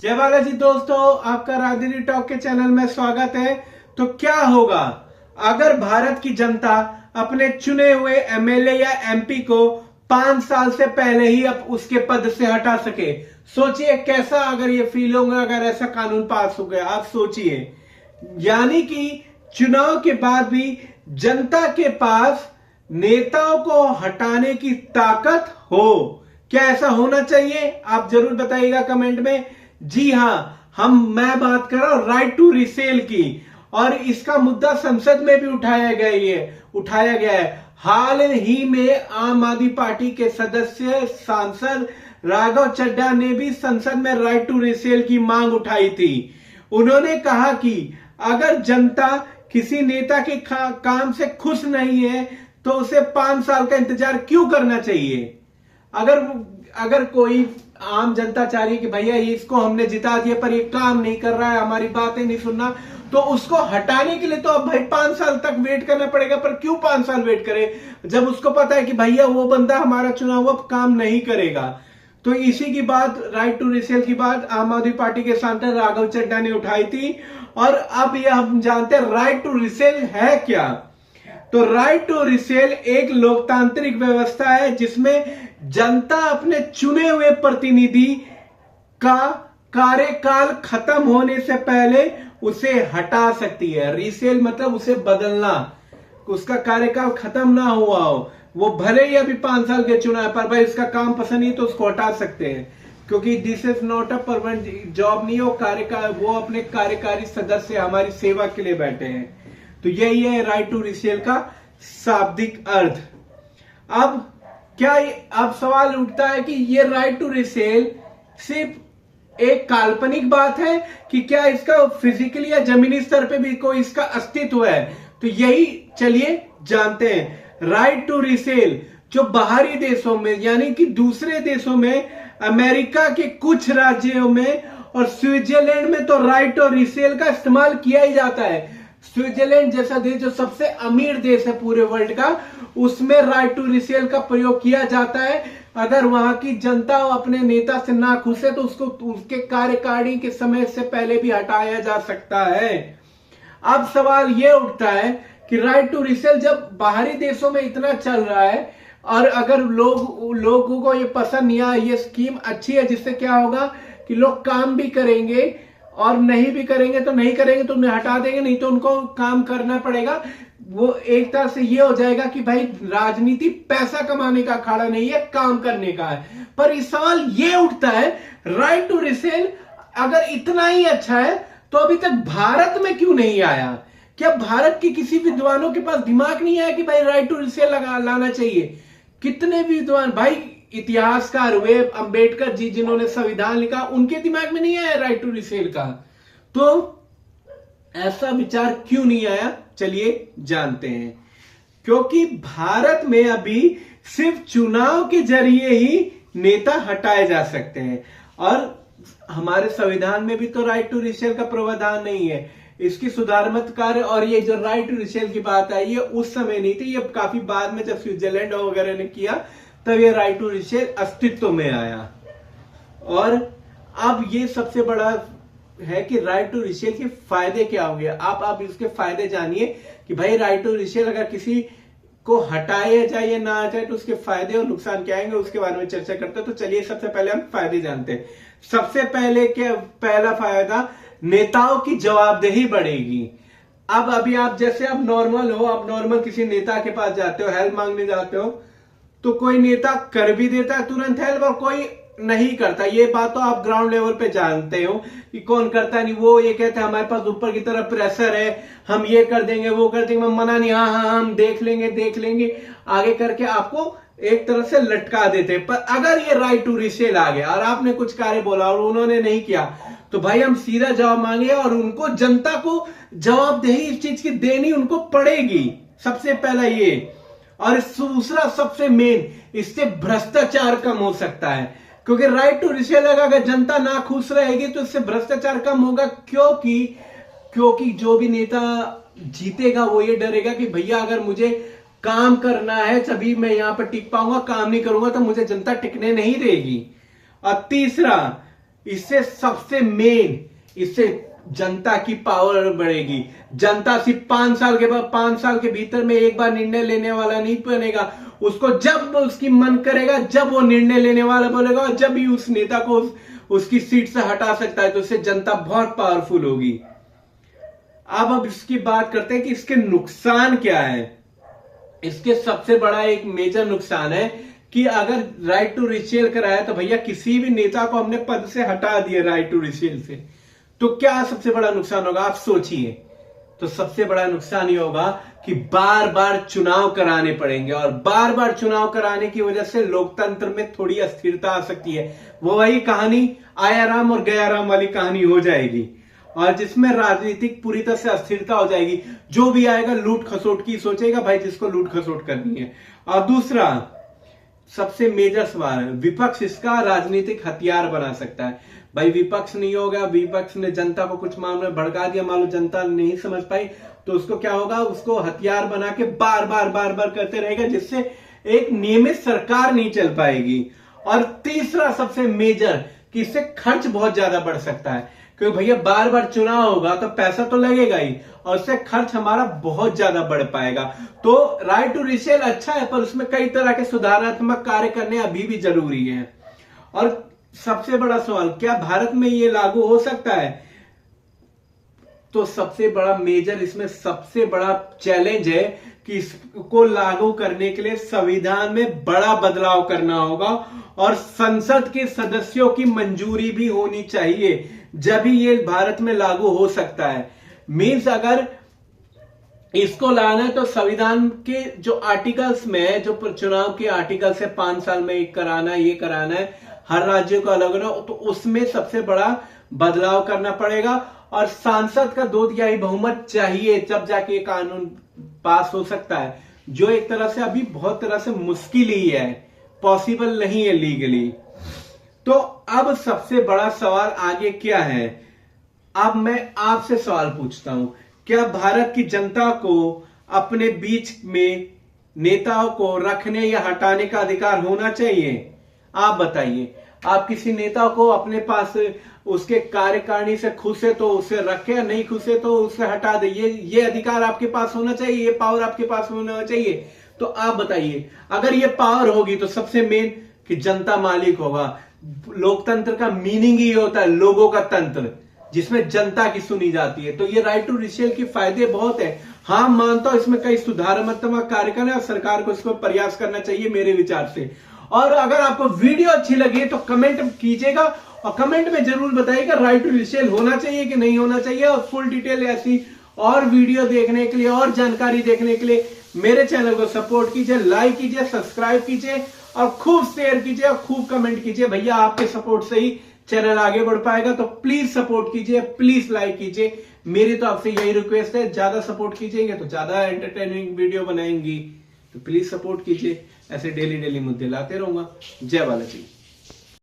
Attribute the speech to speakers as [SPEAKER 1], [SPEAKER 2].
[SPEAKER 1] जय बालाजी दोस्तों, आपका राजनीति टॉक के चैनल में स्वागत है। तो क्या होगा अगर भारत की जनता अपने चुने हुए एमएलए या एमपी को 5 साल से पहले ही अब उसके पद से हटा सके। सोचिए कैसा अगर ये फील होगा अगर ऐसा कानून पास हो गया। आप सोचिए, यानी कि चुनाव के बाद भी जनता के पास नेताओं को हटाने की ताकत हो। क्या ऐसा होना चाहिए? आप जरूर बताइएगा कमेंट में। जी हां, मैं बात कर रहा हूं राइट टू रीसेल की, और इसका मुद्दा संसद में भी उठाया गया है। हाल ही में आम आदमी पार्टी के सदस्य सांसद राघव चड्ढा ने भी संसद में राइट टू रीसेल की मांग उठाई थी। उन्होंने कहा कि अगर जनता किसी नेता के काम से खुश नहीं है तो उसे 5 साल का इंतजार क्यों करना चाहिए। अगर कोई आम जनता चाह रही है कि भैया इसको हमने जिता दिया पर ये काम नहीं कर रहा है, हमारी बातें नहीं सुनना, तो उसको हटाने के लिए तो अब भाई 5 साल तक वेट करना पड़ेगा। पर क्यों 5 साल वेट करे जब उसको पता है कि भैया वो बंदा हमारा चुना हुआ काम नहीं करेगा। तो इसी की बात, राइट टू रीसेल की बात आम आदमी पार्टी के सांसद राघव चड्ढा ने उठाई थी। और अब ये हम जानते हैं राइट टू रीसेल है क्या। तो राइट टू रीसेल एक लोकतांत्रिक व्यवस्था है जिसमें जनता अपने चुने हुए प्रतिनिधि का कार्यकाल खत्म होने से पहले उसे हटा सकती है। रीसेल मतलब उसे बदलना, उसका कार्यकाल खत्म ना हुआ हो, वो भले ही अभी 5 साल के चुना है पर भाई उसका काम पसंद नहीं तो उसको हटा सकते हैं, क्योंकि this is not a permanent job नहीं है। वो अपने कार्यकारी सदस्य हमारी सेवा के लिए बैठे हैं। तो यही है राइट टू रीसेल का शाब्दिक अर्थ। अब सवाल उठता है कि ये राइट टू रीसेल सिर्फ एक काल्पनिक बात है कि क्या इसका फिजिकली या जमीनी स्तर पे भी कोई इसका अस्तित्व है। तो यही चलिए जानते हैं। राइट टू रीसेल जो बाहरी देशों में यानी कि दूसरे देशों में, अमेरिका के कुछ राज्यों में और स्विट्जरलैंड में तो राइट टू रीसेल का इस्तेमाल किया ही जाता है। स्विट्जरलैंड जैसा देश जो सबसे अमीर देश है पूरे वर्ल्ड का, उसमें राइट टू रीसेल का प्रयोग किया जाता है। अगर वहां की जनता अपने नेता से ना खुश है तो उसको उसके कार्यकारिणी के समय से पहले भी हटाया जा सकता है। अब सवाल यह उठता है कि राइट टू रीसेल जब बाहरी देशों में इतना चल रहा है और अगर लोगों को ये पसंद नहीं आया, ये स्कीम अच्छी है, जिससे क्या होगा कि लोग काम भी करेंगे और नहीं भी करेंगे तो नहीं करेंगे तो उन्हें हटा देंगे, नहीं तो उनको काम करना पड़ेगा। वो एक तरह से ये हो जाएगा कि भाई राजनीति पैसा कमाने का अखाड़ा नहीं है, काम करने का है। पर इस सवाल ये उठता है, राइट टू रीसेल अगर इतना ही अच्छा है तो अभी तक भारत में क्यों नहीं आया। क्या भारत के किसी विद्वानों के पास दिमाग नहीं आया कि भाई राइट टू रीसेल लाना चाहिए। कितने भी विद्वान भाई इतिहासकार हुए, अंबेडकर जी जिन्होंने संविधान लिखा, उनके दिमाग में नहीं आया राइट टू रीसेल का। तो ऐसा विचार क्यों नहीं आया, चलिए जानते हैं। क्योंकि भारत में अभी सिर्फ चुनाव के जरिए ही नेता हटाए जा सकते हैं, और हमारे संविधान में भी तो राइट टू रीसेल का प्रावधान नहीं है। इसकी सुधारात्मक कार्य और ये जो राइट टू रीसेल की बात आई, ये उस समय नहीं थी, ये काफी बाद में जब स्विट्जरलैंड वगैरह ने किया तब ये राइट टू रीसेल अस्तित्व में आया। और अब ये सबसे बड़ा है कि राइट टू रीसेल के फायदे क्या होंगे। आप इसके फायदे जानिए कि भाई राइट टू रीसेल अगर किसी को हटाया जाए या ना हटाए तो उसके फायदे और नुकसान क्या आएंगे, उसके बारे में चर्चा करते हैं। तो चलिए सबसे पहले हम फायदे जानते हैं। सबसे पहला फायदा, नेताओं की जवाबदेही बढ़ेगी। अभी आप जैसे आप नॉर्मल किसी नेता के पास जाते हो, हेल्प मांगने जाते हो, तो कोई नेता कर भी देता है तुरंत हेल्प और कोई नहीं करता। ये बात तो आप ग्राउंड लेवल पे जानते हो कि कौन करता नहीं। वो ये कहते हैं हमारे पास ऊपर की तरफ प्रेशर है, हम ये कर देंगे वो कर देंगे, मना नहीं, हाँ हम देख लेंगे आगे करके आपको एक तरह से लटका देते। पर अगर ये राइट टू रीसेल आ गया और आपने कुछ कार्य बोला और उन्होंने नहीं किया तो भाई हम सीधा जवाब मांगे और उनको, जनता को जवाबदेही इस चीज की देनी उनको पड़ेगी। सबसे पहला ये। और दूसरा सबसे मेन, इससे भ्रष्टाचार कम हो सकता है। क्योंकि राइट टू रीसेल अगर जनता ना खुश रहेगी तो इससे भ्रष्टाचार कम होगा। क्योंकि जो भी नेता जीतेगा वो ये डरेगा कि भैया अगर मुझे काम करना है तभी मैं यहां पर टिक पाऊंगा, काम नहीं करूंगा तो मुझे जनता टिकने नहीं देगी। और तीसरा, इससे सबसे मेन, इससे जनता की पावर बढ़ेगी। जनता सिर्फ 5 साल के भीतर में एक बार निर्णय लेने वाला नहीं बनेगा। उसको जब उसकी मन करेगा, जब वो निर्णय लेने वाला बोलेगा, और जब भी उस नेता को उसकी सीट से हटा सकता है, तो इससे जनता बहुत पावरफुल होगी। अब इसकी बात करते हैं कि इसके नुकसान क्या है। इसके सबसे बड़ा एक मेजर नुकसान है कि अगर राइट टू रिसेल कराया तो भैया किसी भी नेता को हमने पद से हटा दिया राइट टू रिसेल से, तो क्या सबसे बड़ा नुकसान होगा आप सोचिए। तो सबसे बड़ा नुकसान ये होगा कि बार बार चुनाव कराने पड़ेंगे, और बार बार चुनाव कराने की वजह से लोकतंत्र में थोड़ी अस्थिरता आ सकती है। वो वही कहानी आया राम और गया राम वाली कहानी हो जाएगी, और जिसमें राजनीतिक पूरी तरह से अस्थिरता हो जाएगी। जो भी आएगा लूट खसोट की सोचेगा भाई, जिसको लूट खसोट करनी है। और दूसरा सबसे मेजर सवाल है, विपक्ष इसका राजनीतिक हथियार बना सकता है। भाई विपक्ष नहीं होगा, विपक्ष ने जनता को कुछ मामले में भड़का दिया, मान लो जनता नहीं समझ पाई, तो उसको क्या होगा, उसको हथियार बना के बार बार करते रहेगा, जिससे एक नियमित सरकार नहीं चल पाएगी। और तीसरा सबसे मेजर कि इससे खर्च बहुत ज्यादा बढ़ सकता है, क्योंकि भैया बार बार चुनाव होगा तो पैसा तो लगेगा ही, और उससे खर्च हमारा बहुत ज्यादा बढ़ पाएगा। तो राइट टू रिसेल अच्छा है, पर उसमें कई तरह के सुधारात्मक कार्य करने अभी भी जरूरी है। और सबसे बड़ा सवाल, क्या भारत में ये लागू हो सकता है? तो सबसे बड़ा मेजर इसमें सबसे बड़ा चैलेंज है कि इसको लागू करने के लिए संविधान में बड़ा बदलाव करना होगा, और संसद के सदस्यों की मंजूरी भी होनी चाहिए, जब ही ये भारत में लागू हो सकता है। मीन्स अगर इसको लाना है तो संविधान के जो आर्टिकल्स में है, जो चुनाव के आर्टिकल्स है, 5 साल में एक कराना है, ये कराना है, हर राज्य को अलग अलग, तो उसमें सबसे बड़ा बदलाव करना पड़ेगा। और सांसद का 2/3 बहुमत चाहिए, जब जाके कानून पास हो सकता है, जो एक तरह से अभी बहुत तरह से मुश्किल ही है, पॉसिबल नहीं है लीगली। तो अब सबसे बड़ा सवाल आगे क्या है? अब मैं आपसे सवाल पूछता हूं, क्या भारत की जनता को अपने बीच में नेताओं को रखने या हटाने का अधिकार होना चाहिए? आप बताइए। आप किसी नेता को अपने पास उसके कार्यकारिणी से खुश है तो उसे रखे, नहीं खुश है तो उसे हटा दे, ये अधिकार आपके पास होना चाहिए, ये पावर आपके पास होना चाहिए। तो आप बताइए, अगर ये पावर होगी तो सबसे मेन कि जनता मालिक होगा। लोकतंत्र का मीनिंग ही होता है लोगों का तंत्र, जिसमें जनता की सुनी जाती है। तो ये राइट टू रिसेल के फायदे बहुत है। हाँ, मानता हूं इसमें कई सुधारात्मक कार्य करना है, और सरकार को इसको प्रयास करना चाहिए मेरे विचार से। और अगर आपको वीडियो अच्छी लगी तो कमेंट कीजिएगा, और कमेंट में जरूर बताइएगा राइट टू रिसेल होना चाहिए कि नहीं होना चाहिए। और फुल डिटेल ऐसी और वीडियो देखने के लिए और जानकारी देखने के लिए मेरे चैनल को सपोर्ट कीजिए, लाइक कीजिए, सब्सक्राइब कीजिए, और खूब शेयर कीजिए और खूब कमेंट कीजिए। भैया आपके सपोर्ट से ही चैनल आगे बढ़ पाएगा, तो प्लीज सपोर्ट कीजिए, प्लीज लाइक कीजिए। मेरी तो आपसे यही रिक्वेस्ट है, ज्यादा सपोर्ट कीजिएंगे तो ज्यादा एंटरटेनिंग वीडियो बनाएंगी। तो प्लीज सपोर्ट कीजिए, ऐसे डेली मुद्दे लाते रहूंगा। जय बालाजी।